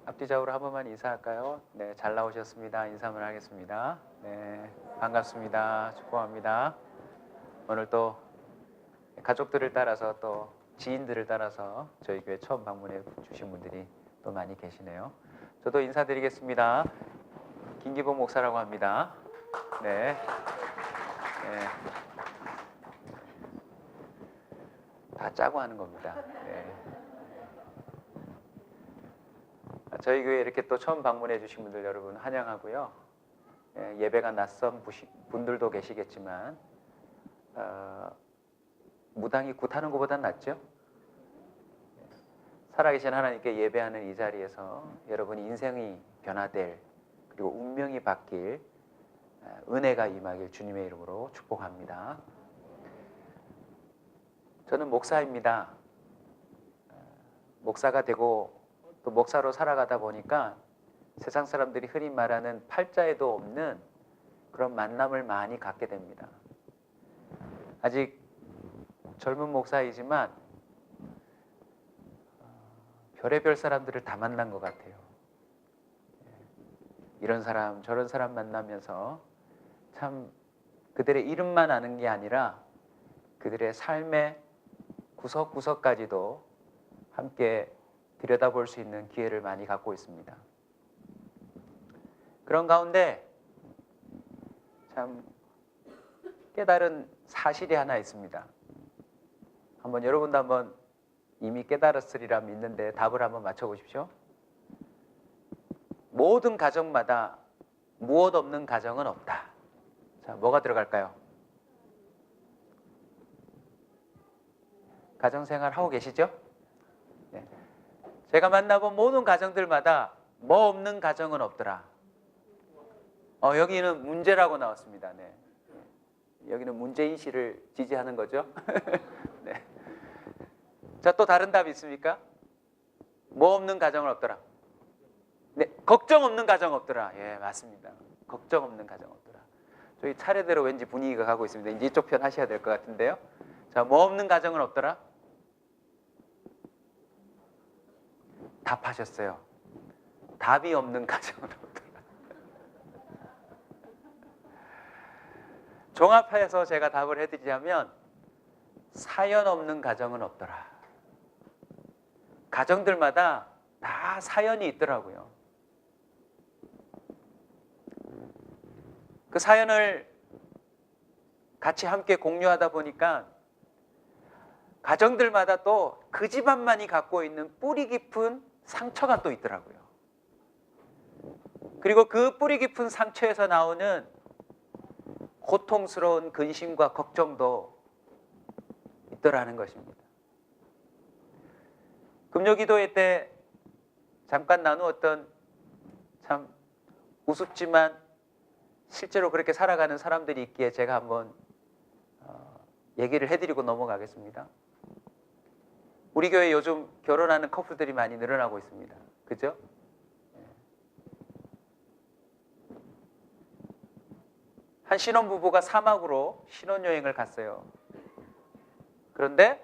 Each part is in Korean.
앞뒤적으로 한 번만 인사할까요? 네, 잘 나오셨습니다. 인사 한번 하겠습니다. 네, 반갑습니다. 축복합니다. 오늘 또 가족들을 따라서 또 지인들을 따라서 저희 교회 처음 방문해 주신 분들이 또 많이 계시네요. 저도 인사드리겠습니다. 김기봉 목사라고 합니다. 네. 네. 다 짜고 하는 겁니다. 네. 저희 교회 이렇게 또 처음 방문해 주신 분들 여러분 환영하고요. 예배가 낯선 분들도 계시겠지만 무당이 굿하는 것보단 낫죠? 살아계신 하나님께 예배하는 이 자리에서 여러분 인생이 변화될 그리고 운명이 바뀔 은혜가 임하길 주님의 이름으로 축복합니다. 저는 목사입니다. 목사가 되고 또 목사로 살아가다 보니까 세상 사람들이 흔히 말하는 팔자에도 없는 그런 만남을 많이 갖게 됩니다. 아직 젊은 목사이지만 별의별 사람들을 다 만난 것 같아요. 이런 사람 저런 사람 만나면서 참 그들의 이름만 아는 게 아니라 그들의 삶의 구석구석까지도 함께 들여다볼 수 있는 기회를 많이 갖고 있습니다. 그런 가운데 참 깨달은 사실이 하나 있습니다. 여러분도 한번 이미 깨달았으리라 믿는데 답을 한번 맞춰보십시오. 모든 가정마다 무엇 없는 가정은 없다. 자, 뭐가 들어갈까요? 가정생활 하고 계시죠? 네. 제가 만나본 모든 가정들마다 뭐 없는 가정은 없더라. 여기는 문제라고 나왔습니다. 네. 여기는 문재인 씨를 지지하는 거죠. 네. 자, 또 다른 답이 있습니까? 뭐 없는 가정은 없더라. 네, 걱정 없는 가정 없더라. 예, 맞습니다. 걱정 없는 가정 없더라. 저희 차례대로 왠지 분위기가 가고 있습니다. 이제 이쪽 편 하셔야 될 것 같은데요. 자, 뭐 없는 가정은 없더라. 답하셨어요. 답이 없는 가정은 없더라. 종합해서 제가 답을 해드리자면 사연 없는 가정은 없더라. 가정들마다 다 사연이 있더라고요. 그 사연을 같이 함께 공유하다 보니까 가정들마다 또 그 집안만이 갖고 있는 뿌리 깊은 상처가 또 있더라고요. 그리고 그 뿌리 깊은 상처에서 나오는 고통스러운 근심과 걱정도 있더라는 것입니다. 금요기도회 때 잠깐 나누었던 참 우습지만 실제로 그렇게 살아가는 사람들이 있기에 제가 한번 얘기를 해드리고 넘어가겠습니다. 우리 교회 요즘 결혼하는 커플들이 많이 늘어나고 있습니다. 그죠? 한 신혼부부가 사막으로 신혼여행을 갔어요. 그런데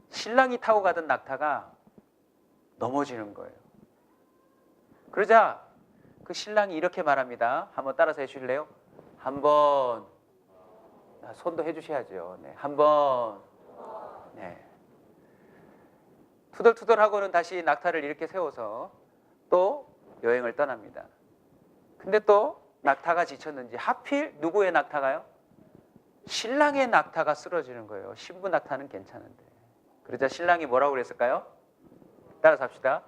신랑이 타고 가던 낙타가 넘어지는 거예요. 그러자 그 신랑이 이렇게 말합니다. 한번 따라서 해주실래요? 한번 손도 해주셔야죠. 네, 한번 네. 투덜투덜하고는 다시 낙타를 이렇게 세워서 또 여행을 떠납니다. 근데 또 낙타가 지쳤는지 하필 누구의 낙타가요? 신랑의 낙타가 쓰러지는 거예요. 신부 낙타는 괜찮은데. 그러자 신랑이 뭐라고 그랬을까요? 따라서 합시다.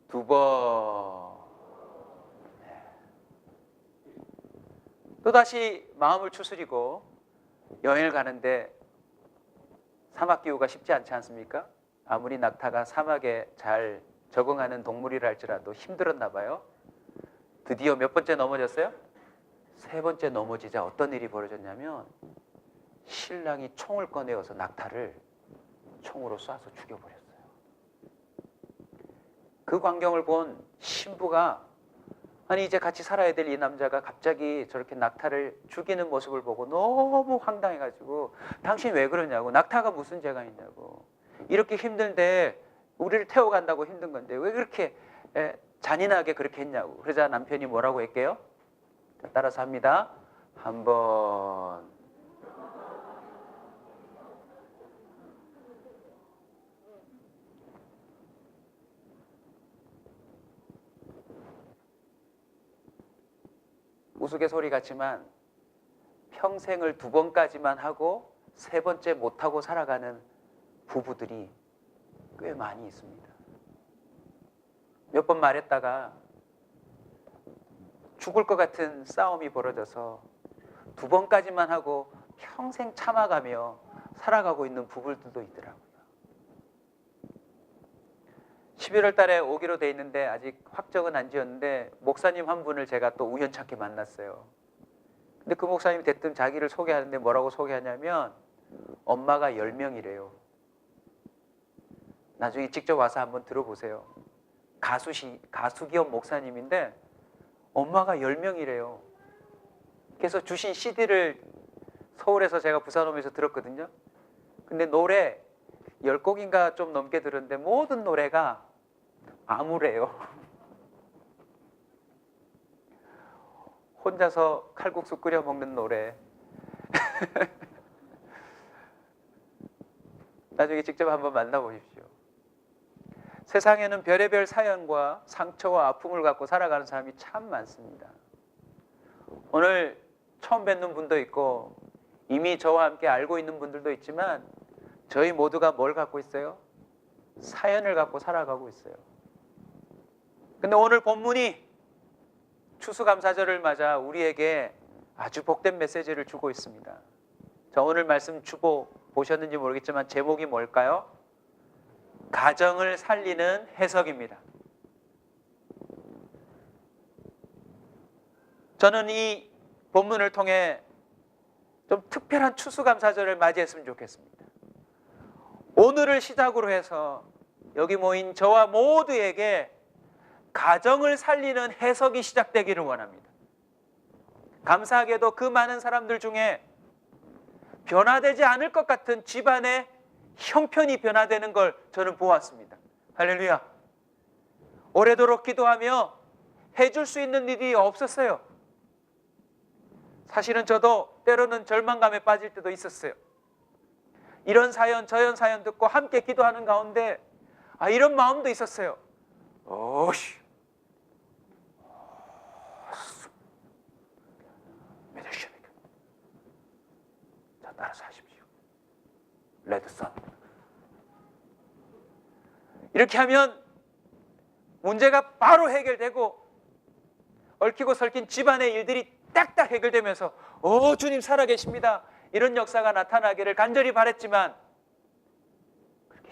두 번. 네. 또다시 마음을 추스리고 여행을 가는데 사막 기후가 쉽지 않지 않습니까? 아무리 낙타가 사막에 잘 적응하는 동물이라 할지라도 힘들었나 봐요. 드디어 몇 번째 넘어졌어요? 세 번째 넘어지자 어떤 일이 벌어졌냐면 신랑이 총을 꺼내어서 낙타를 총으로 쏴서 죽여버렸어요. 그 광경을 본 신부가 아니 이제 같이 살아야 될 이 남자가 갑자기 저렇게 낙타를 죽이는 모습을 보고 너무 황당해가지고 당신 왜 그러냐고, 낙타가 무슨 죄가 있냐고, 이렇게 힘든데 우리를 태워간다고 힘든 건데 왜 그렇게 잔인하게 그렇게 했냐고. 그러자 남편이 뭐라고 했게요? 따라서 합니다. 한번 우스갯소리 같지만 평생을 2번까지만 하고 3번째 못하고 살아가는 부부들이 꽤 많이 있습니다. 몇 번 말했다가 죽을 것 같은 싸움이 벌어져서 2번까지만 하고 평생 참아가며 살아가고 있는 부부들도 있더라고요. 11월 달에 오기로 돼 있는데 아직 확정은 안 지었는데 목사님 한 분을 제가 또 우연찮게 만났어요. 근데 그 목사님이 대뜸 자기를 소개하는데 뭐라고 소개하냐면 엄마가 10명이래요. 나중에 직접 와서 한번 들어보세요. 가수기업 목사님인데 엄마가 10명이래요. 그래서 주신 CD를 서울에서 제가 부산 오면서 들었거든요. 근데 노래 10곡인가 좀 넘게 들었는데 모든 노래가 아무래요. 혼자서 칼국수 끓여 먹는 노래. 나중에 직접 한번 만나보십시오. 세상에는 별의별 사연과 상처와 아픔을 갖고 살아가는 사람이 참 많습니다. 오늘 처음 뵙는 분도 있고 이미 저와 함께 알고 있는 분들도 있지만 저희 모두가 뭘 갖고 있어요? 사연을 갖고 살아가고 있어요. 근데 오늘 본문이 추수감사절을 맞아 우리에게 아주 복된 메시지를 주고 있습니다. 자, 오늘 말씀 주보 보셨는지 모르겠지만 제목이 뭘까요? 가정을 살리는 해석입니다. 저는 이 본문을 통해 좀 특별한 추수감사절을 맞이했으면 좋겠습니다. 오늘을 시작으로 해서 여기 모인 저와 모두에게 가정을 살리는 해석이 시작되기를 원합니다. 감사하게도 그 많은 사람들 중에 변화되지 않을 것 같은 집안의 형편이 변화되는 걸 저는 보았습니다. 할렐루야. 오래도록 기도하며 해줄 수 있는 일이 없었어요. 사실은 저도 때로는 절망감에 빠질 때도 있었어요. 이런 사연 저런 사연 듣고 함께 기도하는 가운데 이런 마음도 있었어요. 믿으십니까? 자, 따라서 하십시오. 레드선. 이렇게 하면 문제가 바로 해결되고 얽히고 설킨 집안의 일들이 딱딱 해결되면서 주님 살아계십니다. 이런 역사가 나타나기를 간절히 바랬지만 그렇게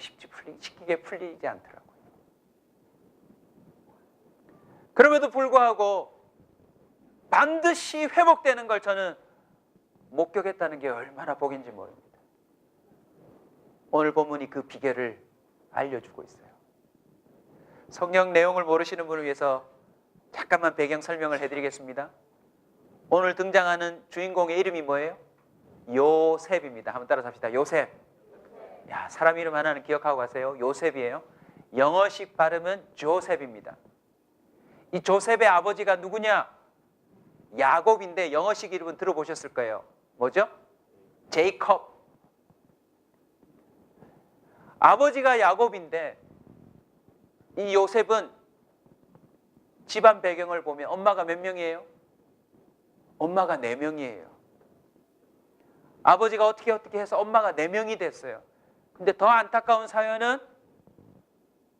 쉽게 풀리지 않더라고요. 그럼에도 불구하고 반드시 회복되는 걸 저는 목격했다는 게 얼마나 복인지 모릅니다. 오늘 본문이 그 비결을 알려주고 있어요. 성경 내용을 모르시는 분을 위해서 잠깐만 배경 설명을 해드리겠습니다. 오늘 등장하는 주인공의 이름이 뭐예요? 요셉입니다. 한번 따라서 합시다. 요셉. 야, 사람 이름 하나는 기억하고 가세요. 요셉이에요. 영어식 발음은 조셉입니다. 이 조셉의 아버지가 누구냐? 야곱인데 영어식 이름은 들어보셨을 거예요. 뭐죠? 제이콥. 아버지가 야곱인데 이 요셉은 집안 배경을 보면 엄마가 몇 명이에요? 엄마가 4명이에요. 아버지가 어떻게 해서 엄마가 4명이 됐어요. 근데 더 안타까운 사연은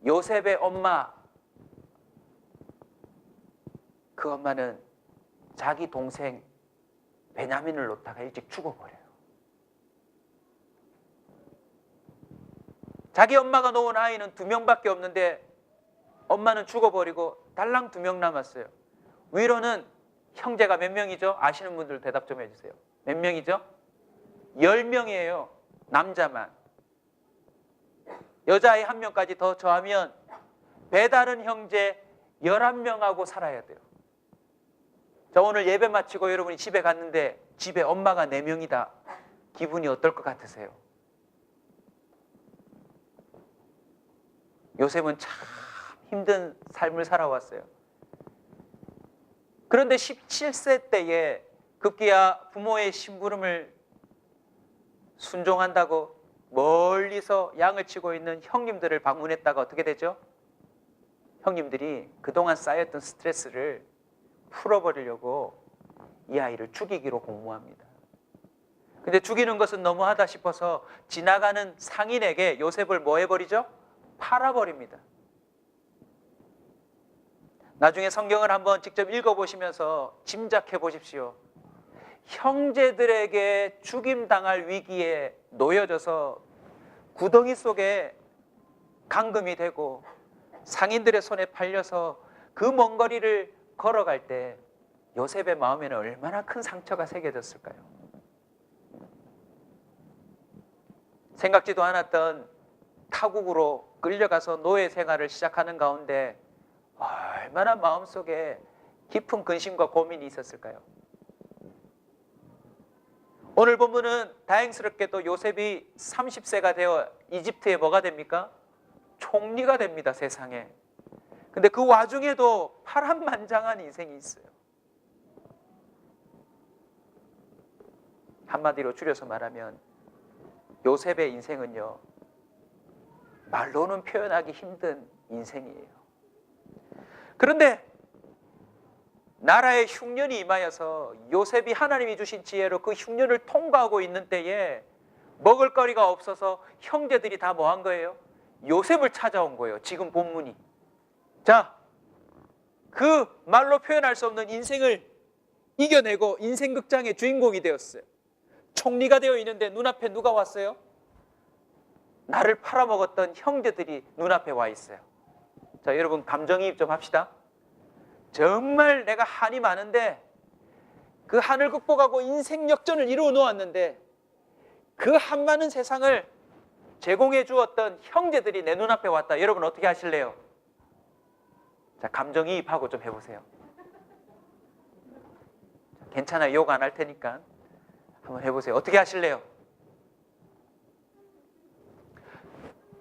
요셉의 엄마, 그 엄마는 자기 동생 베냐민을 놓다가 일찍 죽어버려요. 자기 엄마가 놓은 아이는 2명밖에 없는데 엄마는 죽어버리고 달랑 2명 남았어요. 위로는 형제가 몇 명이죠? 아시는 분들 대답 좀 해주세요. 몇 명이죠? 10명이에요. 남자만. 여자아이 1명까지 더 더하면 배다른 형제 11명하고 살아야 돼요. 자, 오늘 예배 마치고 여러분이 집에 갔는데 집에 엄마가 4명이다. 기분이 어떨 것 같으세요? 요셉은 참 힘든 삶을 살아왔어요. 그런데 17세 때에 급기야 부모의 심부름을 순종한다고 멀리서 양을 치고 있는 형님들을 방문했다가 어떻게 되죠? 형님들이 그동안 쌓였던 스트레스를 풀어버리려고 이 아이를 죽이기로 공모합니다. 근데 죽이는 것은 너무하다 싶어서 지나가는 상인에게 요셉을 뭐 해버리죠? 팔아버립니다. 나중에 성경을 한번 직접 읽어보시면서 짐작해 보십시오. 형제들에게 죽임당할 위기에 놓여져서 구덩이 속에 감금이 되고 상인들의 손에 팔려서 그 먼 거리를 걸어갈 때 요셉의 마음에는 얼마나 큰 상처가 새겨졌을까요? 생각지도 않았던 타국으로 끌려가서 노예 생활을 시작하는 가운데 얼마나 마음속에 깊은 근심과 고민이 있었을까요? 오늘 본문은 다행스럽게도 요셉이 30세가 되어 이집트에 뭐가 됩니까? 총리가 됩니다, 세상에. 근데 그 와중에도 파란만장한 인생이 있어요. 한마디로 줄여서 말하면 요셉의 인생은요, 말로는 표현하기 힘든 인생이에요. 그런데 나라의 흉년이 임하여서 요셉이 하나님이 주신 지혜로 그 흉년을 통과하고 있는 때에 먹을거리가 없어서 형제들이 다 뭐 한 거예요? 요셉을 찾아온 거예요. 지금 본문이. 자, 그 말로 표현할 수 없는 인생을 이겨내고 인생극장의 주인공이 되었어요. 총리가 되어 있는데 눈앞에 누가 왔어요? 나를 팔아먹었던 형제들이 눈앞에 와 있어요. 자, 여러분 감정이입 좀 합시다. 정말 내가 한이 많은데 그 한을 극복하고 인생 역전을 이루어 놓았는데 그 한 많은 세상을 제공해 주었던 형제들이 내 눈앞에 왔다. 여러분 어떻게 하실래요? 자, 감정이입하고 좀 해보세요. 괜찮아요. 욕 안 할 테니까 한번 해보세요. 어떻게 하실래요?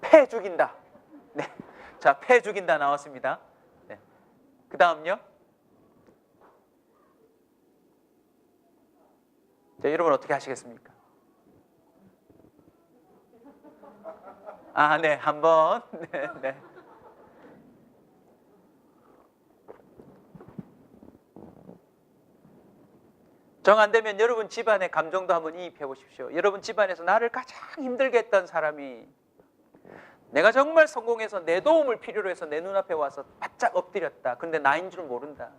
패 죽인다. 네. 자, 패 죽인다 나왔습니다. 네. 그 다음요. 자, 여러분 어떻게 하시겠습니까? 아, 네, 한번. 네, 네. 정 안 되면 여러분 집안의 감정도 한번 이입해 보십시오. 여러분 집안에서 나를 가장 힘들게 했던 사람이 내가 정말 성공해서 내 도움을 필요로 해서 내 눈앞에 와서 바짝 엎드렸다. 그런데 나인 줄 모른다.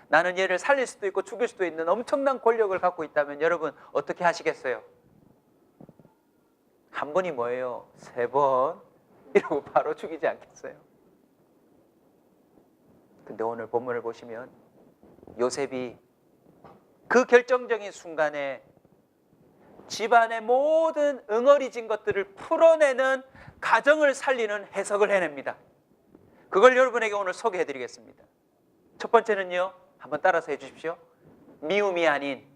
나는 얘를 살릴 수도 있고 죽일 수도 있는 엄청난 권력을 갖고 있다면 여러분 어떻게 하시겠어요? 한 번이 뭐예요? 3번 이러고 바로 죽이지 않겠어요? 근데 오늘 본문을 보시면 요셉이 그 결정적인 순간에 집안의 모든 응어리진 것들을 풀어내는 가정을 살리는 해석을 해냅니다. 그걸 여러분에게 오늘 소개해드리겠습니다. 첫 번째는요, 한번 따라서 해주십시오. 미움이 아닌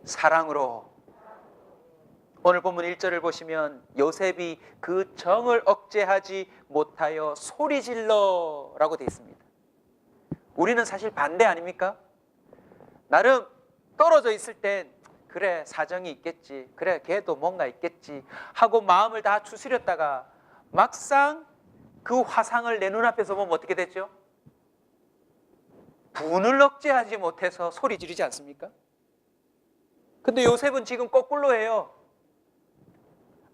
사랑으로. 오늘 본문 1절을 보시면 요셉이 그 정을 억제하지 못하여 소리질러 라고 되어 있습니다. 우리는 사실 반대 아닙니까? 나름 떨어져 있을 땐 그래 사정이 있겠지, 그래 걔도 뭔가 있겠지 하고 마음을 다 추스렸다가 막상 그 화상을 내 눈앞에서 보면 어떻게 됐죠? 분을 억제하지 못해서 소리 지르지 않습니까? 근데 요셉은 지금 거꾸로 해요.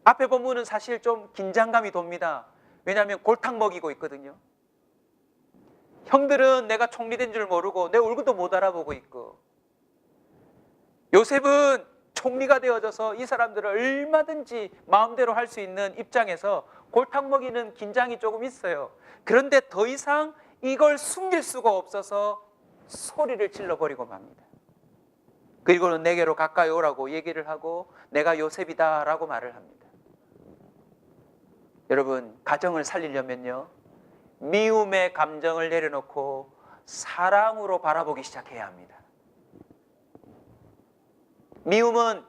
앞에 본문은 사실 좀 긴장감이 돕니다. 왜냐하면 골탕 먹이고 있거든요. 형들은 내가 총리된 줄 모르고 내 얼굴도 못 알아보고 있고, 요셉은 총리가 되어져서 이 사람들을 얼마든지 마음대로 할 수 있는 입장에서 골탕 먹이는 긴장이 조금 있어요. 그런데 더 이상 이걸 숨길 수가 없어서 소리를 질러버리고 맙니다. 그리고는 내게로 가까이 오라고 얘기를 하고 내가 요셉이다 라고 말을 합니다. 여러분, 가정을 살리려면요, 미움의 감정을 내려놓고 사랑으로 바라보기 시작해야 합니다. 미움은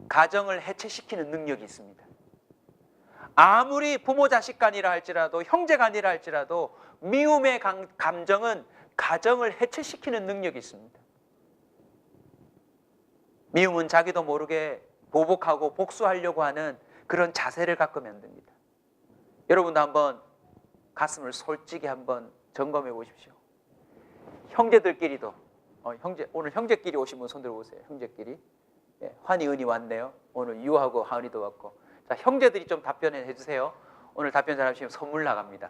가정을 해체시키는 능력이 있습니다. 아무리 부모 자식 간이라 할지라도 형제 간이라 할지라도 미움의 감정은 가정을 해체시키는 능력이 있습니다. 미움은 자기도 모르게 보복하고 복수하려고 하는 그런 자세를 갖고 만듭니다. 여러분도 한번 가슴을 솔직히 한번 점검해 보십시오. 형제들끼리도 오늘 형제끼리 오신 분 손 들어보세요. 형제끼리. 예, 환희, 은희 왔네요. 오늘 유하고 하은이도 왔고. 자, 형제들이 좀 답변해 주세요. 오늘 답변 잘하시면 선물 나갑니다.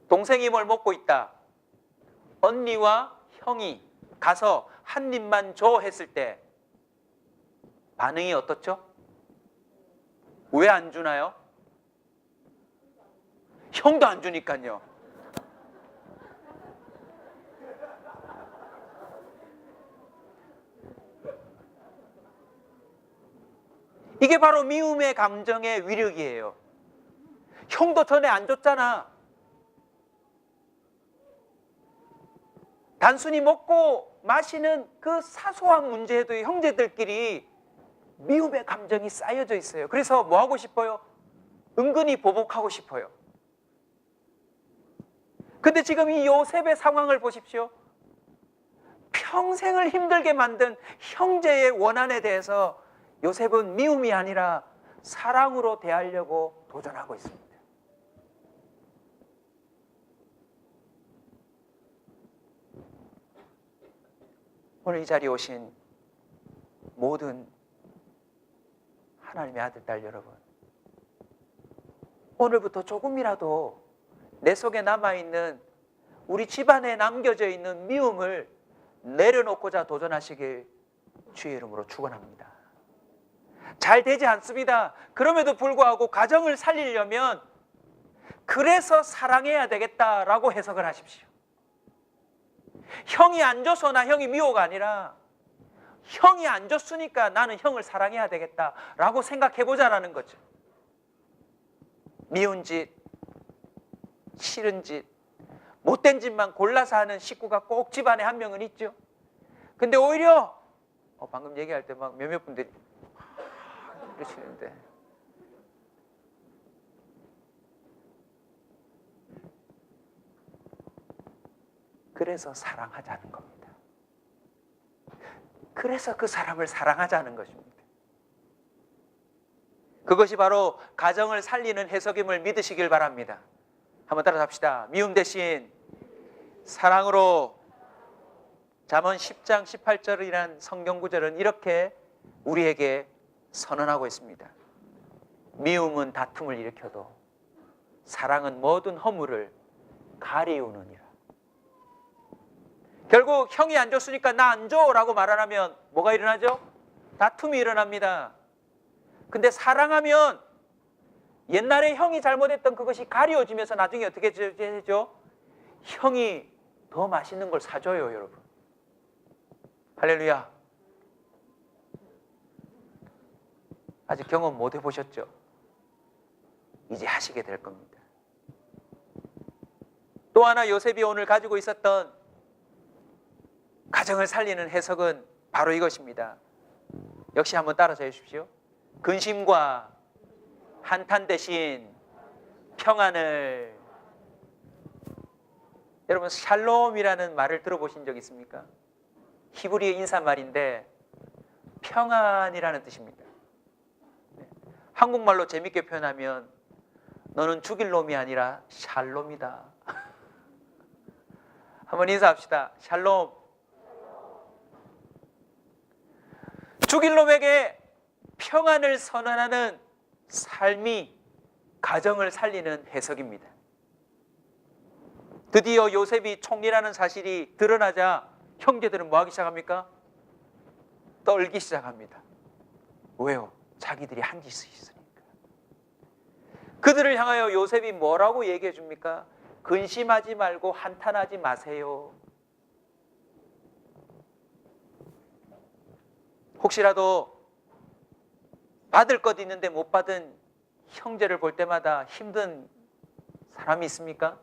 동생이 뭘 먹고 있다. 언니와 형이 가서 한 입만 줘 했을 때 반응이 어떻죠? 왜 안 주나요? 형도 안 주니까요. 이게 바로 미움의 감정의 위력이에요. 형도 전에 안 줬잖아. 단순히 먹고 마시는 그 사소한 문제에도 형제들끼리 미움의 감정이 쌓여져 있어요. 그래서 뭐 하고 싶어요? 은근히 보복하고 싶어요. 근데 지금 이 요셉의 상황을 보십시오. 평생을 힘들게 만든 형제의 원한에 대해서 요셉은 미움이 아니라 사랑으로 대하려고 도전하고 있습니다. 오늘 이 자리에 오신 모든 하나님의 아들, 딸 여러분, 오늘부터 조금이라도 내 속에 남아있는 우리 집안에 남겨져 있는 미움을 내려놓고자 도전하시길 주의 이름으로 축원합니다. 잘 되지 않습니다. 그럼에도 불구하고 가정을 살리려면 그래서 사랑해야 되겠다라고 해석을 하십시오. 형이 안 줘서나 형이 미워가 아니라 형이 안 줬으니까 나는 형을 사랑해야 되겠다라고 생각해보자라는 거죠. 미운 짓, 싫은 짓, 못된 짓만 골라서 하는 식구가 꼭 집안에 한 명은 있죠. 근데 오히려 방금 얘기할 때 막 몇몇 분들이 그러시는데 그래서 사랑하자는 겁니다. 그래서 그 사람을 사랑하자는 것입니다. 그것이 바로 가정을 살리는 해석임을 믿으시길 바랍니다. 한번 따라 합시다. 미움 대신 사랑으로. 잠언 10장 18절이란 성경 구절은 이렇게 우리에게 선언하고 있습니다. 미움은 다툼을 일으켜도 사랑은 모든 허물을 가리우느니라. 결국 형이 안 줬으니까 나 안 줘라고 말 안 하면 뭐가 일어나죠? 다툼이 일어납니다. 근데 사랑하면 옛날에 형이 잘못했던 그것이 가려지면서 나중에 어떻게 되죠? 형이 더 맛있는 걸 사줘요, 여러분. 할렐루야. 아직 경험 못 해보셨죠? 이제 하시게 될 겁니다. 또 하나 요셉이 오늘 가지고 있었던 가정을 살리는 해석은 바로 이것입니다. 역시 한번 따라서 해주십시오. 근심과 한탄 대신 평안을. 여러분, 샬롬이라는 말을 들어보신 적 있습니까? 히브리 인사말인데 평안이라는 뜻입니다. 한국말로 재밌게 표현하면 너는 죽일 놈이 아니라 샬롬이다. 한번 인사합시다. 샬롬. 죽일 놈에게 평안을 선언하는 삶이 가정을 살리는 해석입니다. 드디어 요셉이 총리라는 사실이 드러나자 형제들은 뭐 하기 시작합니까? 떨기 시작합니다. 왜요? 자기들이 한 짓이 있으니까. 그들을 향하여 요셉이 뭐라고 얘기해 줍니까? 근심하지 말고 한탄하지 마세요. 혹시라도 받을 것 있는데 못 받은 형제를 볼 때마다 힘든 사람이 있습니까?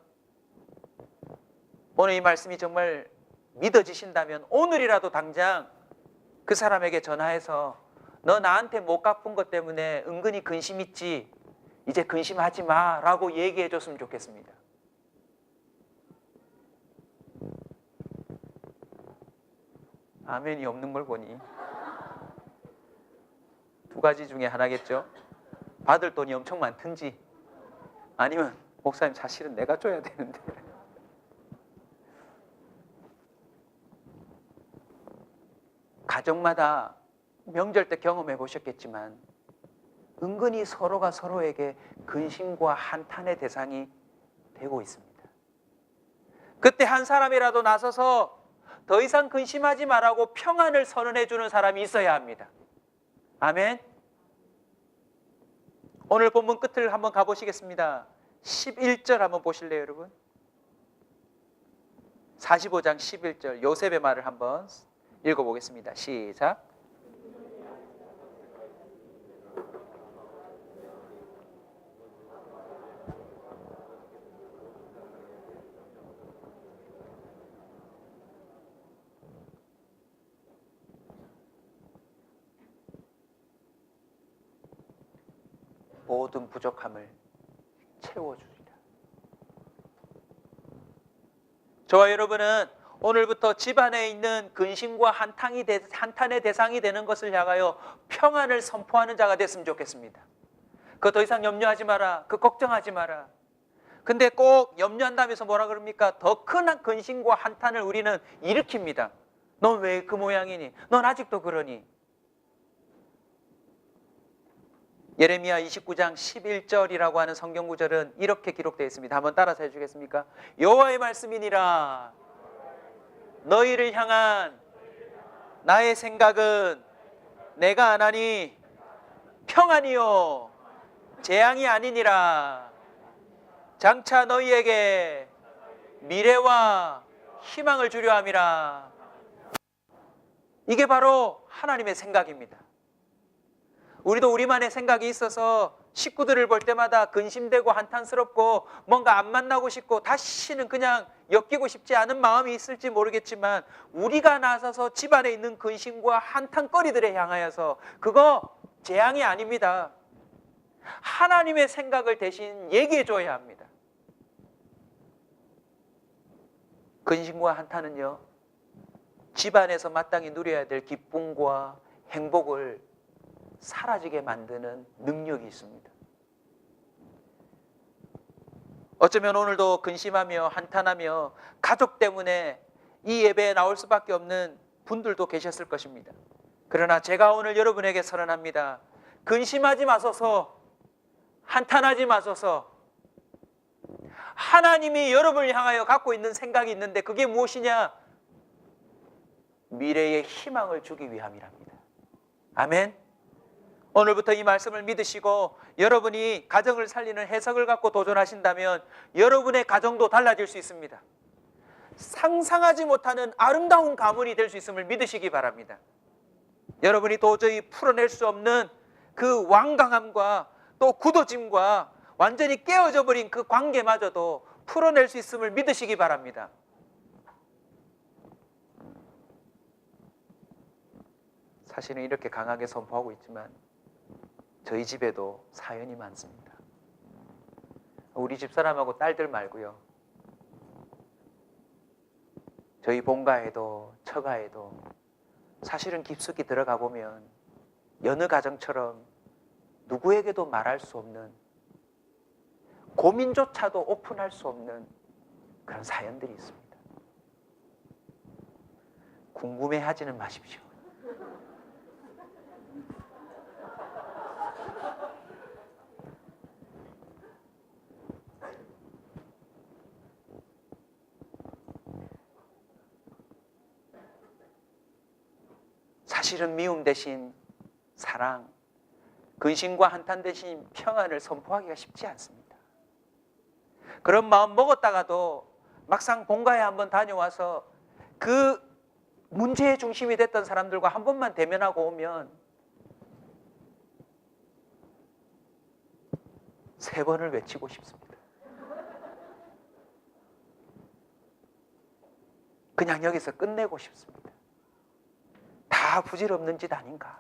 오늘 이 말씀이 정말 믿어지신다면 오늘이라도 당장 그 사람에게 전화해서 너 나한테 못 갚은 것 때문에 은근히 근심 있지? 이제 근심하지 마 라고 얘기해 줬으면 좋겠습니다. 아멘이 없는 걸 보니 두 가지 중에 하나겠죠. 받을 돈이 엄청 많든지 아니면 목사님 사실은 내가 줘야 되는데. 가정마다 명절 때 경험해 보셨겠지만 은근히 서로가 서로에게 근심과 한탄의 대상이 되고 있습니다. 그때 한 사람이라도 나서서 더 이상 근심하지 말라고 평안을 선언해 주는 사람이 있어야 합니다. 아멘. 오늘 본문 끝을 한번 가보시겠습니다. 11절 한번 보실래요, 여러분? 45장 11절 요셉의 말을 한번 읽어보겠습니다. 시작. 모든 부족함을 채워주리라. 저와 여러분은 오늘부터 집안에 있는 근심과 한탄의 대상이 되는 것을 향하여 평안을 선포하는 자가 됐으면 좋겠습니다. 그거 더 이상 염려하지 마라. 그거 걱정하지 마라. 근데 꼭 염려한다면서 뭐라 그럽니까? 더 큰 근심과 한탄을 우리는 일으킵니다. 넌 왜 그 모양이니? 넌 아직도 그러니? 예레미야 29장 11절이라고 하는 성경 구절은 이렇게 기록되어 있습니다. 한번 따라서 해주겠습니까? 여호와의 말씀이니라. 너희를 향한 나의 생각은 내가 안 하니 평안이요 재앙이 아니니라. 장차 너희에게 미래와 희망을 주려 함이라. 이게 바로 하나님의 생각입니다. 우리도 우리만의 생각이 있어서 식구들을 볼 때마다 근심되고 한탄스럽고 뭔가 안 만나고 싶고 다시는 그냥 엮이고 싶지 않은 마음이 있을지 모르겠지만 우리가 나서서 집안에 있는 근심과 한탄거리들에 향하여서 그거 재앙이 아닙니다. 하나님의 생각을 대신 얘기해 줘야 합니다. 근심과 한탄은요, 집안에서 마땅히 누려야 될 기쁨과 행복을 사라지게 만드는 능력이 있습니다. 어쩌면 오늘도 근심하며 한탄하며 가족 때문에 이 예배에 나올 수밖에 없는 분들도 계셨을 것입니다. 그러나 제가 오늘 여러분에게 선언합니다. 근심하지 마소서, 한탄하지 마소서. 하나님이 여러분을 향하여 갖고 있는 생각이 있는데 그게 무엇이냐? 미래의 희망을 주기 위함이랍니다. 아멘. 오늘부터 이 말씀을 믿으시고 여러분이 가정을 살리는 해석을 갖고 도전하신다면 여러분의 가정도 달라질 수 있습니다. 상상하지 못하는 아름다운 가문이 될 수 있음을 믿으시기 바랍니다. 여러분이 도저히 풀어낼 수 없는 그 완강함과 또 굳어짐과 완전히 깨어져 버린 그 관계마저도 풀어낼 수 있음을 믿으시기 바랍니다. 사실은 이렇게 강하게 선포하고 있지만 저희 집에도 사연이 많습니다. 우리 집사람하고 딸들 말고요, 저희 본가에도 처가에도 사실은 깊숙이 들어가 보면 여느 가정처럼 누구에게도 말할 수 없는, 고민조차도 오픈할 수 없는 그런 사연들이 있습니다. 궁금해하지는 마십시오. 사실은 미움 대신 사랑, 근심과 한탄 대신 평안을 선포하기가 쉽지 않습니다. 그런 마음 먹었다가도 막상 본가에 한번 다녀와서 그 문제의 중심이 됐던 사람들과 한 번만 대면하고 오면 3번을 외치고 싶습니다. 그냥 여기서 끝내고 싶습니다. 다 부질없는 짓 아닌가?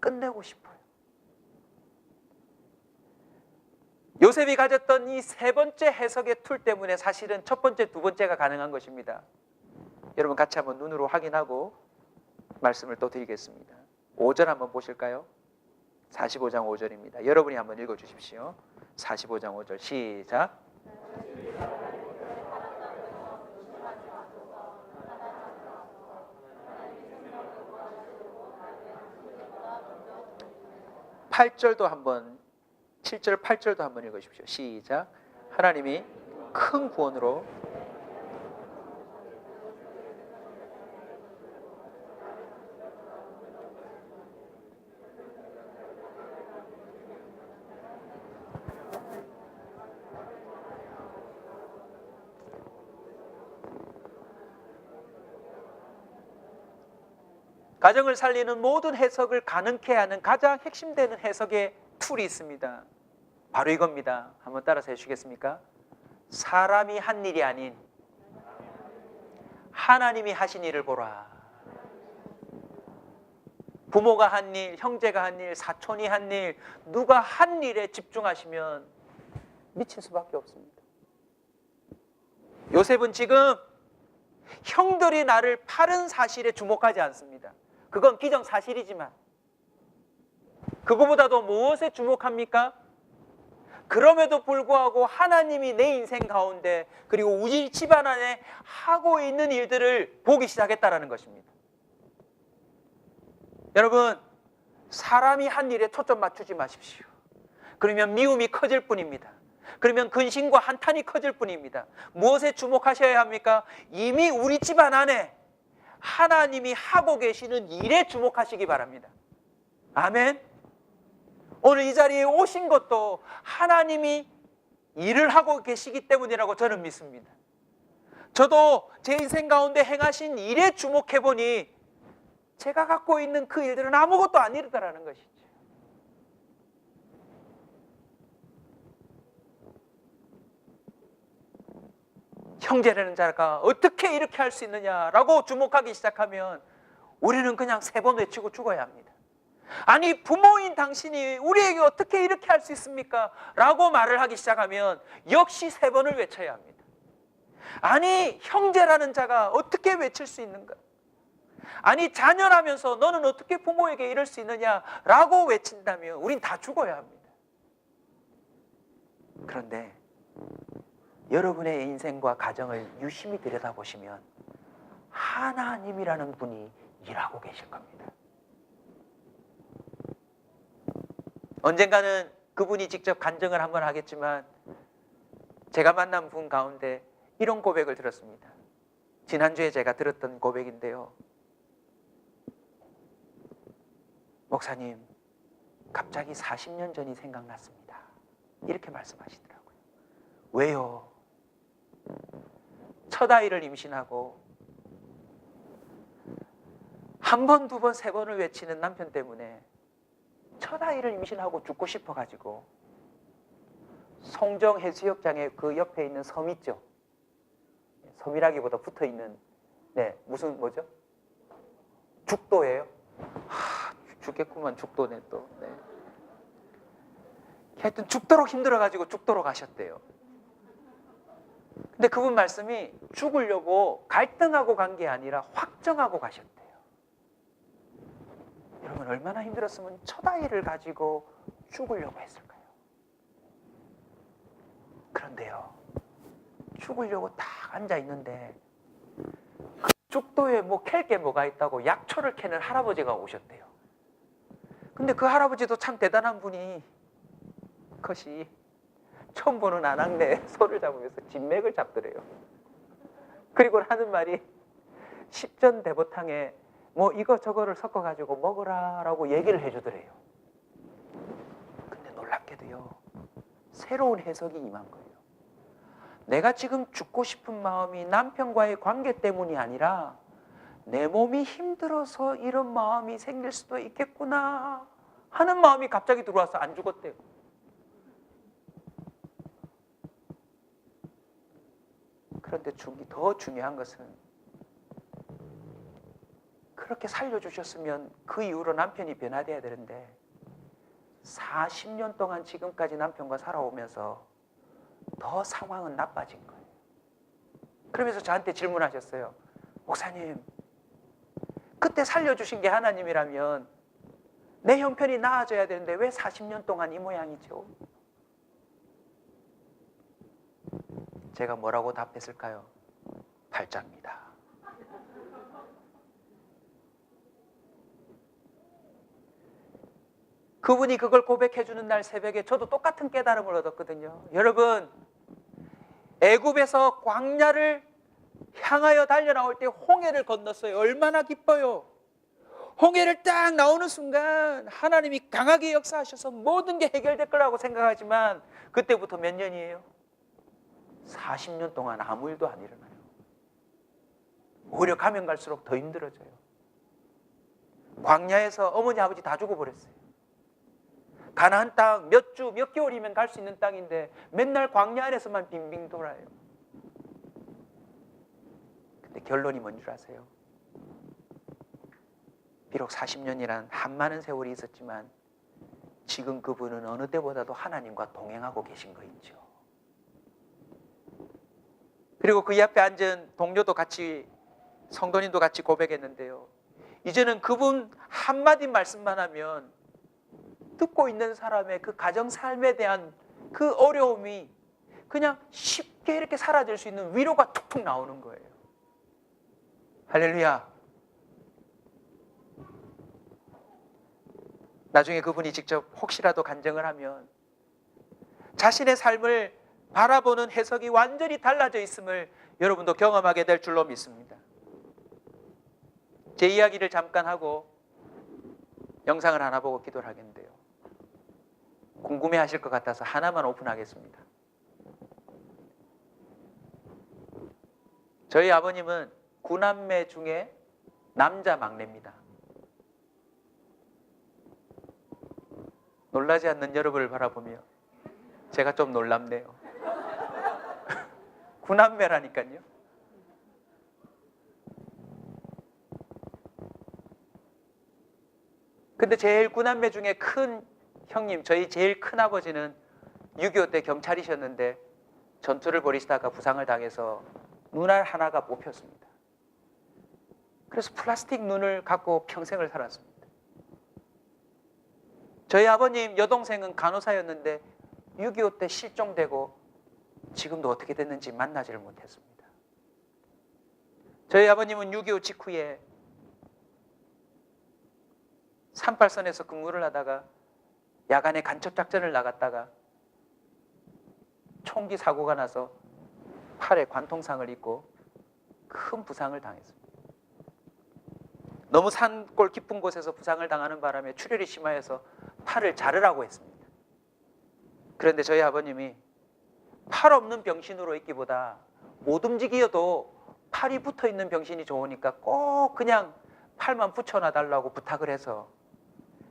끝내고 싶어요. 요셉이 가졌던 이 세 번째 해석의 툴 때문에 사실은 첫 번째, 두 번째가 가능한 것입니다. 여러분 같이 한번 눈으로 확인하고 말씀을 또 드리겠습니다. 5절 한번 보실까요? 45장 5절입니다. 여러분이 한번 읽어주십시오. 45장 5절 시작. 8절도 한번 7절 8절도 한번 읽으십시오. 시작. 하나님이 큰 구원으로 가정을 살리는 모든 해석을 가능케 하는 가장 핵심되는 해석의 툴이 있습니다. 바로 이겁니다. 한번 따라서 해주시겠습니까? 사람이 한 일이 아닌 하나님이 하신 일을 보라. 부모가 한 일, 형제가 한 일, 사촌이 한 일, 누가 한 일에 집중하시면 미칠 수밖에 없습니다. 요셉은 지금 형들이 나를 팔은 사실에 주목하지 않습니다. 그건 기정사실이지만 그거보다도 무엇에 주목합니까? 그럼에도 불구하고 하나님이 내 인생 가운데 그리고 우리 집안 안에 하고 있는 일들을 보기 시작했다는 것입니다. 여러분, 사람이 한 일에 초점 맞추지 마십시오. 그러면 미움이 커질 뿐입니다. 그러면 근심과 한탄이 커질 뿐입니다. 무엇에 주목하셔야 합니까? 이미 우리 집안 안에 하나님이 하고 계시는 일에 주목하시기 바랍니다. 아멘. 오늘 이 자리에 오신 것도 하나님이 일을 하고 계시기 때문이라고 저는 믿습니다. 저도 제 인생 가운데 행하신 일에 주목해 보니 제가 갖고 있는 그 일들은 아무것도 아니더라는 것이죠. 형제라는 자가 어떻게 이렇게 할 수 있느냐라고 주목하기 시작하면 우리는 그냥 3번 외치고 죽어야 합니다. 아니, 부모인 당신이 우리에게 어떻게 이렇게 할 수 있습니까? 라고 말을 하기 시작하면 역시 3번을 외쳐야 합니다. 아니, 형제라는 자가 어떻게 외칠 수 있는가? 아니, 자녀라면서 너는 어떻게 부모에게 이럴 수 있느냐라고 외친다면 우린 다 죽어야 합니다. 그런데 여러분의 인생과 가정을 유심히 들여다보시면 하나님이라는 분이 일하고 계실 겁니다. 언젠가는 그분이 직접 간증을 한번 하겠지만 제가 만난 분 가운데 이런 고백을 들었습니다. 지난주에 제가 들었던 고백인데요. 목사님, 갑자기 40년 전이 생각났습니다. 이렇게 말씀하시더라고요. 왜요? 첫 아이를 임신하고 한 번, 두 번, 3번을 외치는 남편 때문에 첫 아이를 임신하고 죽고 싶어가지고 송정 해수욕장에 그 옆에 있는 섬 있죠? 섬이라기보다 붙어있는 무슨 뭐죠? 죽도예요? 죽겠구만. 죽도네 또. 하여튼 죽도록 힘들어가지고 죽도록 하셨대요. 근데 그분 말씀이 죽으려고 갈등하고 간 게 아니라 확정하고 가셨대요. 여러분, 얼마나 힘들었으면 첫 아이를 가지고 죽으려고 했을까요? 그런데요, 죽으려고 딱 앉아 있는데 그 죽도에 뭐 캘 게 뭐가 있다고 약초를 캐는 할아버지가 오셨대요. 근데 그 할아버지도 참 대단한 분이 그것이 처음 보는 아낙네 소를 잡으면서 진맥을 잡더래요. 그리고 하는 말이 십전대보탕에 뭐 이거 저거를 섞어가지고 먹으라라고 얘기를 해주더래요. 근데 놀랍게도요, 새로운 해석이 임한 거예요. 내가 지금 죽고 싶은 마음이 남편과의 관계 때문이 아니라 내 몸이 힘들어서 이런 마음이 생길 수도 있겠구나 하는 마음이 갑자기 들어와서 안 죽었대요. 그런데 더 중요한 것은 그렇게 살려주셨으면 그 이후로 남편이 변화돼야 되는데 40년 동안 지금까지 남편과 살아오면서 더 상황은 나빠진 거예요. 그러면서 저한테 질문하셨어요. 목사님, 그때 살려주신 게 하나님이라면 내 형편이 나아져야 되는데 왜 40년 동안 이 모양이죠? 제가 뭐라고 답했을까요? 팔자입니다. 그분이 그걸 고백해 주는 날 새벽에 저도 똑같은 깨달음을 얻었거든요. 여러분, 애굽에서 광야를 향하여 달려나올 때 홍해를 건넜어요. 얼마나 기뻐요. 홍해를 딱 나오는 순간 하나님이 강하게 역사하셔서 모든 게 해결될 거라고 생각하지만 그때부터 몇 년이에요? 40년 동안 아무 일도 안 일어나요. 오히려 가면 갈수록 더 힘들어져요. 광야에서 어머니 아버지 다 죽어버렸어요. 가나안 땅 몇 주, 몇 개월이면 갈 수 있는 땅인데 맨날 광야 안에서만 빙빙 돌아요. 근데 결론이 뭔 줄 아세요? 비록 40년이란 한 많은 세월이 있었지만 지금 그분은 어느 때보다도 하나님과 동행하고 계신 거 있죠. 그리고 그 옆에 앉은 동료도 같이, 성도님도 같이 고백했는데요. 이제는 그분 한마디 말씀만 하면 듣고 있는 사람의 그 가정 삶에 대한 그 어려움이 그냥 쉽게 이렇게 사라질 수 있는 위로가 툭툭 나오는 거예요. 할렐루야. 나중에 그분이 직접 혹시라도 간증을 하면 자신의 삶을 바라보는 해석이 완전히 달라져 있음을 여러분도 경험하게 될 줄로 믿습니다. 제 이야기를 잠깐 하고 영상을 하나 보고 기도를 하겠는데요. 궁금해하실 것 같아서 하나만 오픈하겠습니다. 저희 아버님은 9남매 중에 남자 막내입니다. 놀라지 않는 여러분을 바라보며 제가 좀 놀랍네요. 9남매라니까요. 근데 제일 9남매 중에 큰 형님, 저희 제일 큰 아버지는 6.25 때 경찰이셨는데 전투를 벌이시다가 부상을 당해서 눈알 하나가 뽑혔습니다. 그래서 플라스틱 눈을 갖고 평생을 살았습니다. 저희 아버님 여동생은 간호사였는데 6.25 때 실종되고 지금도 어떻게 됐는지 만나지를 못했습니다. 저희 아버님은 6.25 직후에 38선에서 근무를 하다가 야간에 간첩작전을 나갔다가 총기 사고가 나서 팔에 관통상을 입고 큰 부상을 당했습니다. 너무 산골 깊은 곳에서 부상을 당하는 바람에 출혈이 심하여서 팔을 자르라고 했습니다. 그런데 저희 아버님이 팔 없는 병신으로 있기보다 못 움직여도 팔이 붙어있는 병신이 좋으니까 꼭 그냥 팔만 붙여놔달라고 부탁을 해서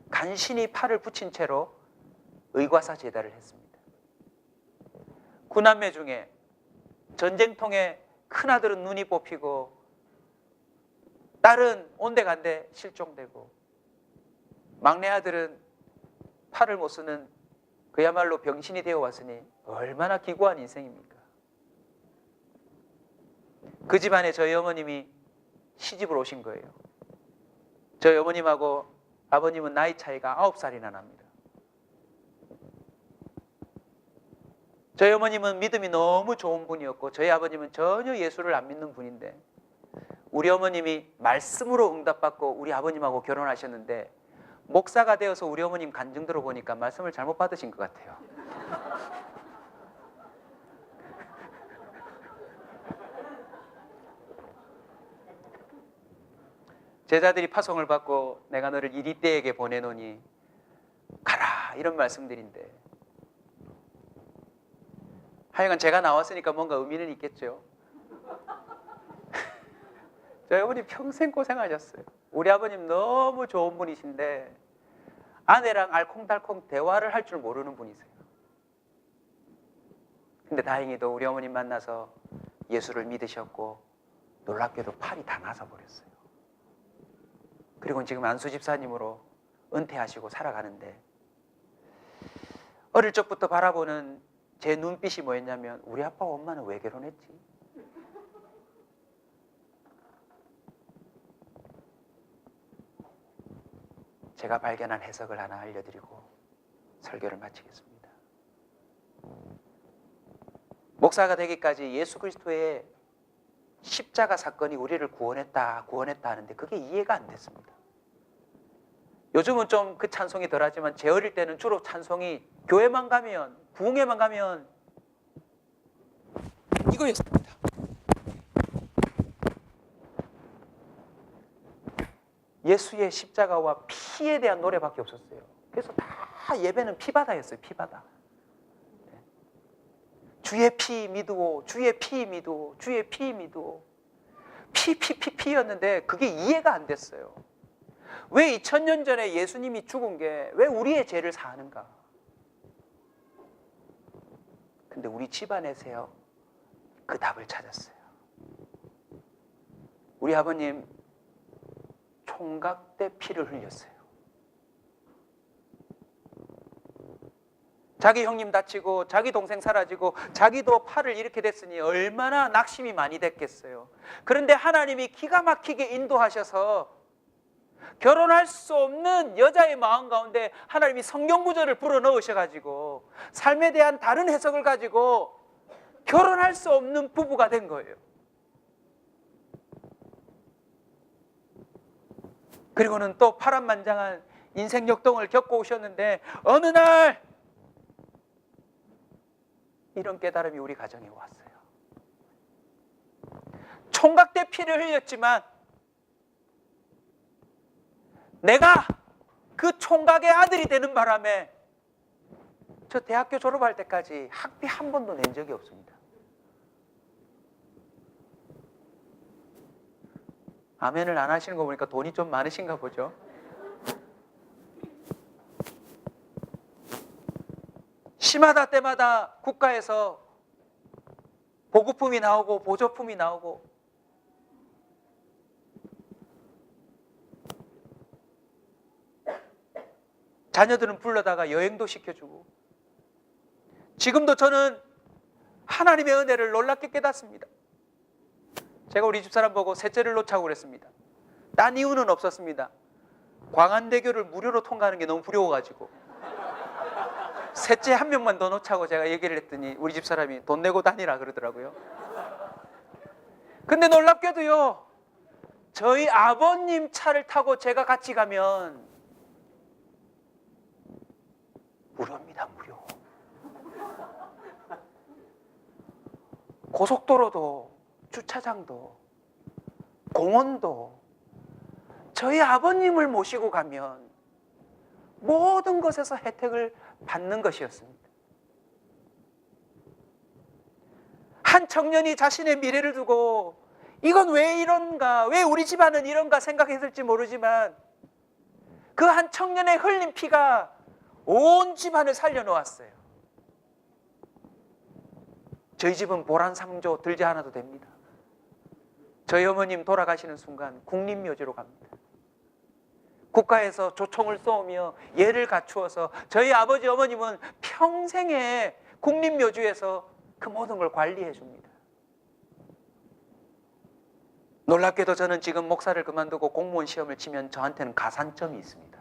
간신히 팔을 붙인 채로 의과사 제다를 했습니다. 9남매 중에 전쟁통에 큰아들은 눈이 뽑히고 딸은 온데간데 실종되고 막내 아들은 팔을 못 쓰는 그야말로 병신이 되어 왔으니 얼마나 기구한 인생입니까? 그 집안에 저희 어머님이 시집을 오신 거예요. 저희 어머님하고 아버님은 나이 차이가 9살이나 납니다. 저희 어머님은 믿음이 너무 좋은 분이었고 저희 아버님은 전혀 예수를 안 믿는 분인데 우리 어머님이 말씀으로 응답받고 우리 아버님하고 결혼하셨는데 목사가 되어서 우리 어머님 간증 들어보니까 말씀을 잘못 받으신 것 같아요. 제자들이 파송을 받고 내가 너를 이리떼에게 보내노니 가라 이런 말씀들인데 하여간 제가 나왔으니까 뭔가 의미는 있겠죠. 저희 어머니 평생 고생하셨어요. 우리 아버님 너무 좋은 분이신데 아내랑 알콩달콩 대화를 할 줄 모르는 분이세요. 근데 다행히도 우리 어머님 만나서 예수를 믿으셨고 놀랍게도 팔이 다 나서 버렸어요. 그리고 지금 안수 집사님으로 은퇴하시고 살아가는데, 어릴 적부터 바라보는 제 눈빛이 뭐였냐면, 우리 아빠와 엄마는 왜 결혼했지? 제가 발견한 해석을 하나 알려드리고 설교를 마치겠습니다. 목사가 되기까지 예수 그리스도의 십자가 사건이 우리를 구원했다 하는데 그게 이해가 안 됐습니다. 요즘은 좀 그 찬송이 덜하지만 제 어릴 때는 주로 찬송이 교회만 가면, 부흥회만 가면 이거였습니다. 예수의 십자가와 피에 대한 노래밖에 없었어요. 그래서 다 예배는 피바다였어요. 피바다. 주의 피 믿으오, 주의 피 믿으오, 주의 피 믿으오. 피였는데 그게 이해가 안 됐어요. 왜 2000년 전에 예수님이 죽은 게 왜 우리의 죄를 사하는가? 근데 우리 집안에서요, 그 답을 찾았어요. 우리 아버님 총각 때 피를 흘렸어요. 자기 형님 다치고 자기 동생 사라지고 자기도 팔을 이렇게 됐으니 얼마나 낙심이 많이 됐겠어요. 그런데 하나님이 기가 막히게 인도하셔서 결혼할 수 없는 여자의 마음 가운데 하나님이 성경 구절을 불어넣으셔가지고 삶에 대한 다른 해석을 가지고 결혼할 수 없는 부부가 된 거예요. 그리고는 또 파란만장한 인생 역동을 겪고 오셨는데 어느 날 이런 깨달음이 우리 가정에 왔어요. 총각 때 피를 흘렸지만 내가 그 총각의 아들이 되는 바람에 저 대학교 졸업할 때까지 학비 한 번도 낸 적이 없습니다. 아멘을 안 하시는 거 보니까 돈이 좀 많으신가 보죠. 시마다 때마다 국가에서 보급품이 나오고 보조품이 나오고 자녀들은 불러다가 여행도 시켜주고, 지금도 저는 하나님의 은혜를 놀랍게 깨닫습니다. 제가 우리 집사람 보고 셋째를 놓자고 그랬습니다. 딴 이유는 없었습니다. 광안대교를 무료로 통과하는 게 너무 두려워가지고 셋째 한 명만 더 놓자고 제가 얘기를 했더니 우리 집사람이 돈 내고 다니라 그러더라고요. 근데 놀랍게도요, 저희 아버님 차를 타고 제가 같이 가면 무료입니다. 무료. 고속도로도 주차장도 공원도 저희 아버님을 모시고 가면 모든 것에서 혜택을 받는 것이었습니다. 한 청년이 자신의 미래를 두고 이건 왜 이런가, 왜 우리 집안은 이런가 생각했을지 모르지만 그 한 청년의 흘린 피가 온 집안을 살려놓았어요. 저희 집은 보란상조 들지 않아도 됩니다. 저희 어머님 돌아가시는 순간 국립묘지로 갑니다. 국가에서 조총을 쏘며 예를 갖추어서 저희 아버지 어머님은 평생에 국립묘지에서 그 모든 걸 관리해 줍니다. 놀랍게도 저는 지금 목사를 그만두고 공무원 시험을 치면 저한테는 가산점이 있습니다.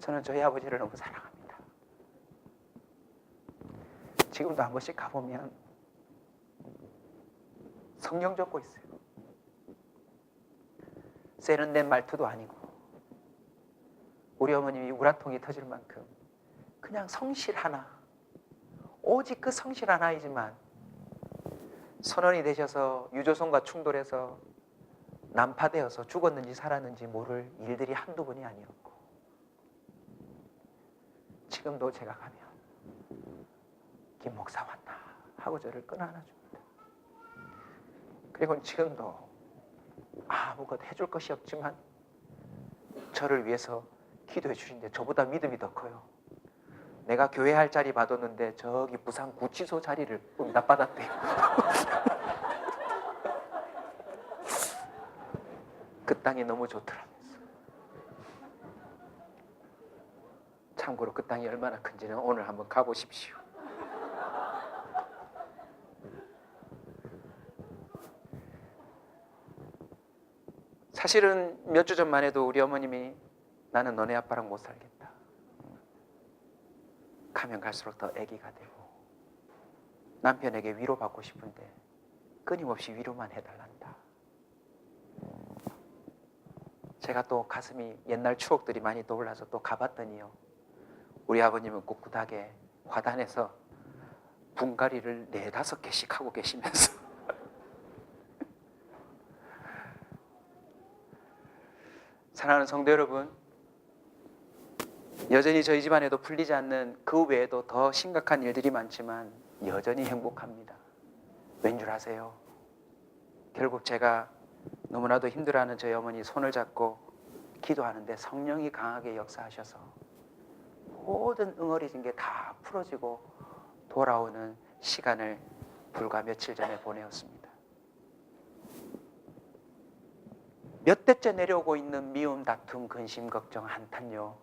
저는 저희 아버지를 너무 사랑합니다. 지금도 한 번씩 가보면 성경 적고 있어요. 세련된 말투도 아니고 우리 어머님이 우라통이 터질 만큼 그냥 성실 하나, 오직 그 성실 하나이지만 선원이 되셔서 유조선과 충돌해서 난파되어서 죽었는지 살았는지 모를 일들이 한두 번이 아니었고, 지금도 제가 가면 김 목사 왔나 하고 저를 끌어안아줍니다. 그리고 지금도 아무것도 해줄 것이 없지만 저를 위해서 기도해 주시는데 저보다 믿음이 더 커요. 내가 교회 할 자리 받았는데 저기 부산 구치소 자리를 나 받았대. 그 땅이 너무 좋더라면서. 참고로 그 땅이 얼마나 큰지는 오늘 한번 가보십시오. 사실은 몇 주 전만 해도 우리 어머님이 나는 너네 아빠랑 못 살겠다. 가면 갈수록 더 애기가 되고 남편에게 위로받고 싶은데 끊임없이 위로만 해달란다. 제가 또 가슴이 옛날 추억들이 많이 떠올라서 또 가봤더니요, 우리 아버님은 꿋꿋하게 화단에서 분갈이를 4-5개씩 하고 계시면서 사랑하는 성도 여러분, 여전히 저희 집안에도 풀리지 않는 그 외에도 더 심각한 일들이 많지만 여전히 행복합니다. 왠 줄 아세요? 결국 제가 너무나도 힘들어하는 저희 어머니 손을 잡고 기도하는데 성령이 강하게 역사하셔서 모든 응어리진 게 다 풀어지고 돌아오는 시간을 불과 며칠 전에 보내었습니다. 몇 대째 내려오고 있는 미움, 다툼, 근심, 걱정, 한탄요,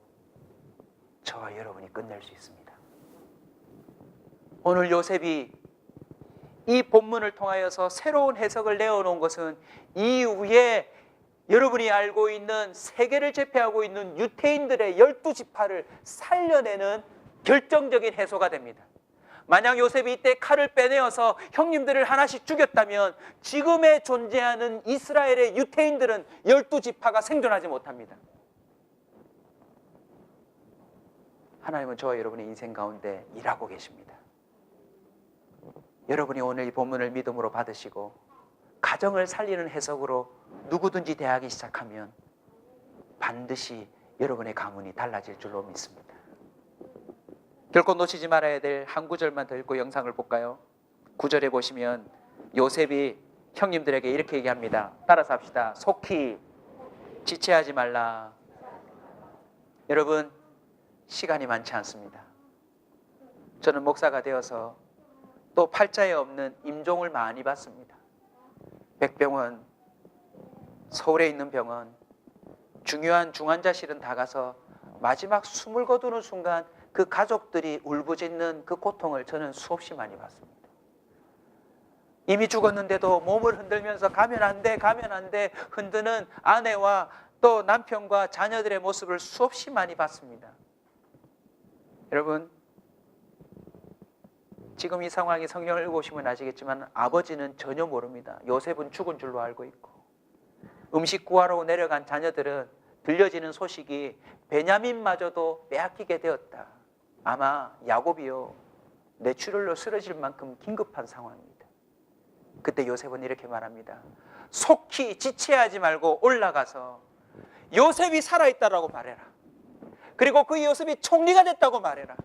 저와 여러분이 끝낼 수 있습니다. 오늘 요셉이 이 본문을 통하여서 새로운 해석을 내어놓은 것은 이후에 여러분이 알고 있는 세계를 제패하고 있는 유태인들의 12지파를 살려내는 결정적인 해소가 됩니다. 만약 요셉이 이때 칼을 빼내어서 형님들을 하나씩 죽였다면 지금의 존재하는 이스라엘의 유태인들은 12지파가 생존하지 못합니다. 하나님은 저와 여러분의 인생 가운데 일하고 계십니다. 여러분이 오늘 이 본문을 믿음으로 받으시고 가정을 살리는 해석으로 누구든지 대하기 시작하면 반드시 여러분의 가문이 달라질 줄로 믿습니다. 결코 놓치지 말아야 될 한 구절만 더 읽고 영상을 볼까요? 9절에 보시면 요셉이 형님들에게 이렇게 얘기합니다. 따라서 합시다. 속히 지체하지 말라. 여러분, 시간이 많지 않습니다. 저는 목사가 되어서 또 팔자에 없는 임종을 많이 받습니다. 백병원, 서울에 있는 병원, 중요한 중환자실은 다 가서 마지막 숨을 거두는 순간 그 가족들이 울부짖는 그 고통을 저는 수없이 많이 봤습니다. 이미 죽었는데도 몸을 흔들면서 가면 안 돼, 가면 안 돼 흔드는 아내와 또 남편과 자녀들의 모습을 수없이 많이 봤습니다. 여러분, 지금 이 상황이 성경을 읽어보시면 아시겠지만 아버지는 전혀 모릅니다. 요셉은 죽은 줄로 알고 있고, 음식 구하러 내려간 자녀들은 들려지는 소식이 베냐민마저도 빼앗기게 되었다. 아마 야곱이요, 뇌출혈로 쓰러질 만큼 긴급한 상황입니다. 그때 요셉은 이렇게 말합니다. 속히 지체하지 말고 올라가서 요셉이 살아있다라고 말해라. 그리고 그 요셉이 총리가 됐다고 말해라.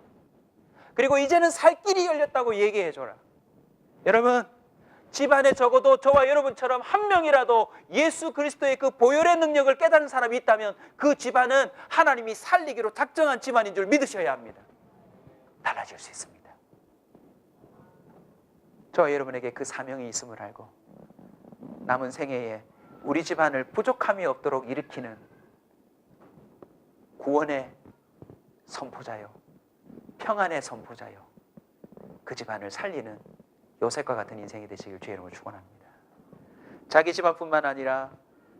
그리고 이제는 살 길이 열렸다고 얘기해줘라. 여러분, 집안에 적어도 저와 여러분처럼 한 명이라도 예수 그리스도의 그 보혈의 능력을 깨달은 사람이 있다면 그 집안은 하나님이 살리기로 작정한 집안인 줄 믿으셔야 합니다. 달라질 수 있습니다. 저와 여러분에게 그 사명이 있음을 알고 남은 생애에 우리 집안을 부족함이 없도록 일으키는 구원의 선포자요, 평안의 선포자요, 그 집안을 살리는 요셉과 같은 인생이 되시길 주의 이름으로 축원합니다. 자기 집안뿐만 아니라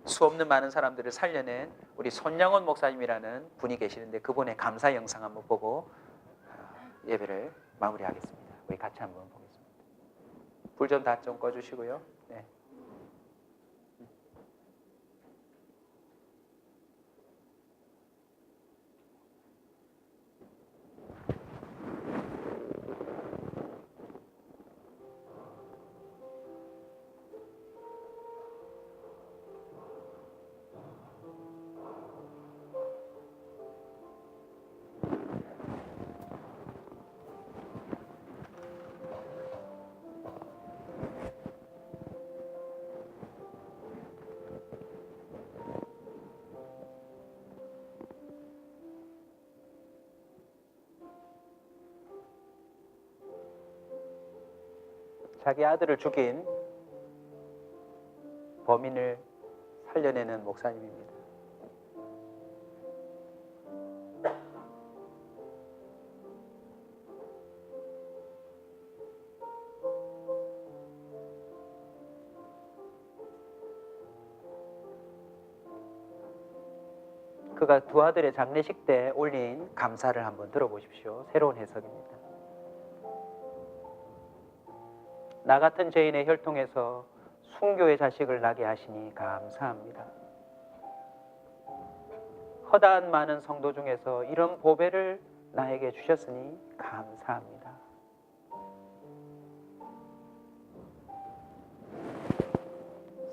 수없는 많은 사람들을 살려낸 우리 손양원 목사님이라는 분이 계시는데 그분의 감사 영상 한번 보고 예배를 마무리하겠습니다. 우리 같이 한번 보겠습니다. 불 좀 다 좀 꺼주시고요. 네. 자기 아들을 죽인 범인을 살려내는 목사님입니다. 그가 두 아들의 장례식 때 올린 감사를 한번 들어보십시오. 새로운 해석입니다. 나 같은 죄인의 혈통에서 순교의 자식을 낳게 하시니 감사합니다. 허다한 많은 성도 중에서 이런 보배를 나에게 주셨으니 감사합니다.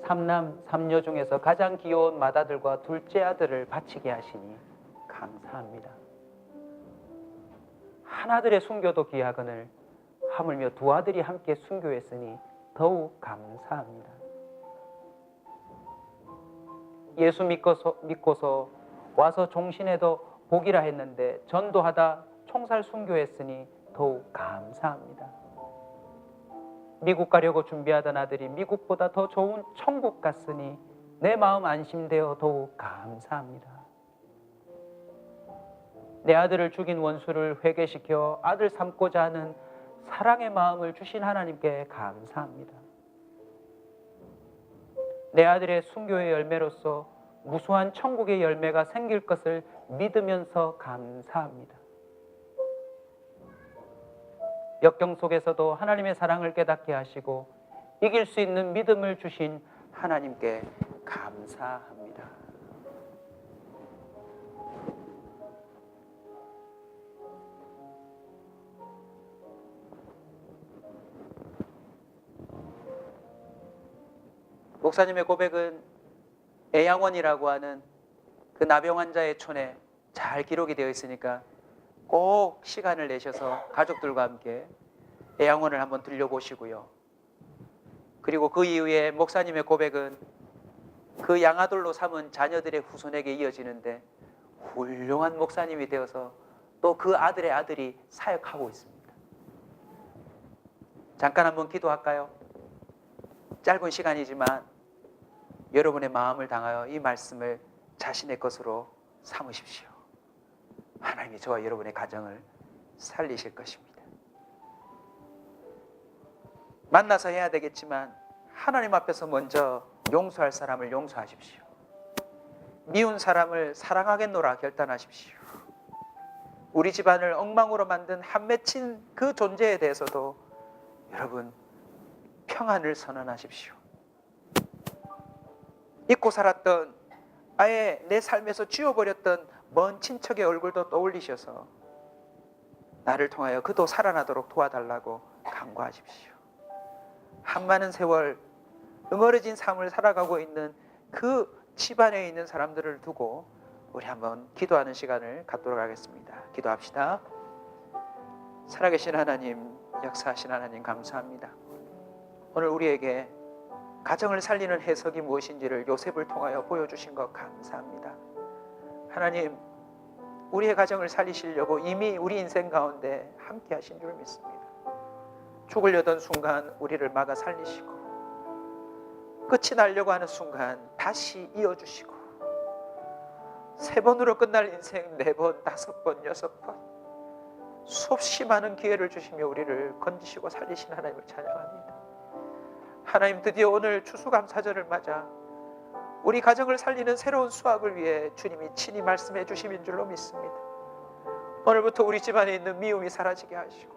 삼남 삼녀 중에서 가장 귀여운 맏아들과 둘째 아들을 바치게 하시니 감사합니다. 한 아들의 순교도 귀하거늘 하물며 두 아들이 함께 순교했으니 더욱 감사합니다. 예수 믿고서 와서 종신에도 복이라 했는데 전도하다 총살 순교했으니 더욱 감사합니다. 미국 가려고 준비하던 아들이 미국보다 더 좋은 천국 갔으니 내 마음 안심되어 더욱 감사합니다. 내 아들을 죽인 원수를 회개시켜 아들 삼고자 하는 사랑의 마음을 주신 하나님께 감사합니다. 내 아들의 순교의 열매로서 무수한 천국의 열매가 생길 것을 믿으면서 감사합니다. 역경 속에서도 하나님의 사랑을 깨닫게 하시고 이길 수 있는 믿음을 주신 하나님께 감사합니다. 목사님의 고백은 애양원이라고 하는 그 나병 환자의 촌에 잘 기록이 되어 있으니까 꼭 시간을 내셔서 가족들과 함께 애양원을 한번 들려보시고요. 그리고 그 이후에 목사님의 고백은 그 양아들로 삼은 자녀들의 후손에게 이어지는데 훌륭한 목사님이 되어서 또 그 아들의 아들이 사역하고 있습니다. 잠깐 한번 기도할까요? 짧은 시간이지만 여러분의 마음을 당하여 이 말씀을 자신의 것으로 삼으십시오. 하나님이 저와 여러분의 가정을 살리실 것입니다. 만나서 해야 되겠지만 하나님 앞에서 먼저 용서할 사람을 용서하십시오. 미운 사람을 사랑하겠노라 결단하십시오. 우리 집안을 엉망으로 만든 한 맺힌 그 존재에 대해서도 여러분 평안을 선언하십시오. 잊고 살았던 아예 내 삶에서 지워버렸던 먼 친척의 얼굴도 떠올리셔서 나를 통하여 그도 살아나도록 도와달라고 간구하십시오. 한많은 세월 응어려진 삶을 살아가고 있는 그 집안에 있는 사람들을 두고 우리 한번 기도하는 시간을 갖도록 하겠습니다. 기도합시다. 살아계신 하나님, 역사하신 하나님 감사합니다. 오늘 우리에게 가정을 살리는 해석이 무엇인지를 요셉을 통하여 보여주신 것 감사합니다. 하나님, 우리의 가정을 살리시려고 이미 우리 인생 가운데 함께 하신 줄 믿습니다. 죽으려던 순간 우리를 막아 살리시고 끝이 나려고 하는 순간 다시 이어주시고 3번으로 끝날 인생 4번, 5번, 6번 수없이 많은 기회를 주시며 우리를 건지시고 살리신 하나님을 찬양합니다. 하나님, 드디어 오늘 추수감사절을 맞아 우리 가정을 살리는 새로운 수확을 위해 주님이 친히 말씀해 주심인 줄로 믿습니다. 오늘부터 우리 집안에 있는 미움이 사라지게 하시고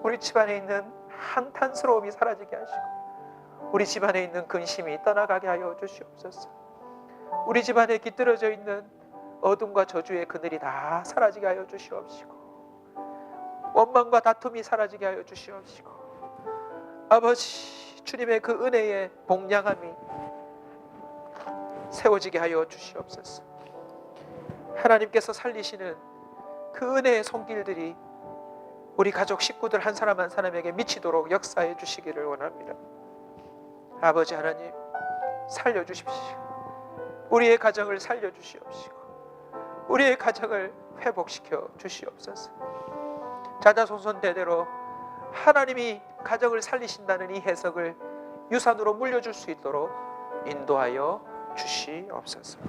우리 집안에 있는 한탄스러움이 사라지게 하시고 우리 집안에 있는 근심이 떠나가게 하여 주시옵소서. 우리 집안에 깃들어져 있는 어둠과 저주의 그늘이 다 사라지게 하여 주시옵시고 원망과 다툼이 사라지게 하여 주시옵시고 아버지, 주님의 그 은혜의 복량함이 세워지게 하여 주시옵소서. 하나님께서 살리시는 그 은혜의 손길들이 우리 가족 식구들 한 사람 한 사람에게 미치도록 역사해 주시기를 원합니다. 아버지 하나님, 살려주십시오. 우리의 가정을 살려주시옵시고 우리의 가정을 회복시켜 주시옵소서. 자자손손 대대로 하나님이 가정을 살리신다는 이 해석을 유산으로 물려줄 수 있도록 인도하여 주시옵소서.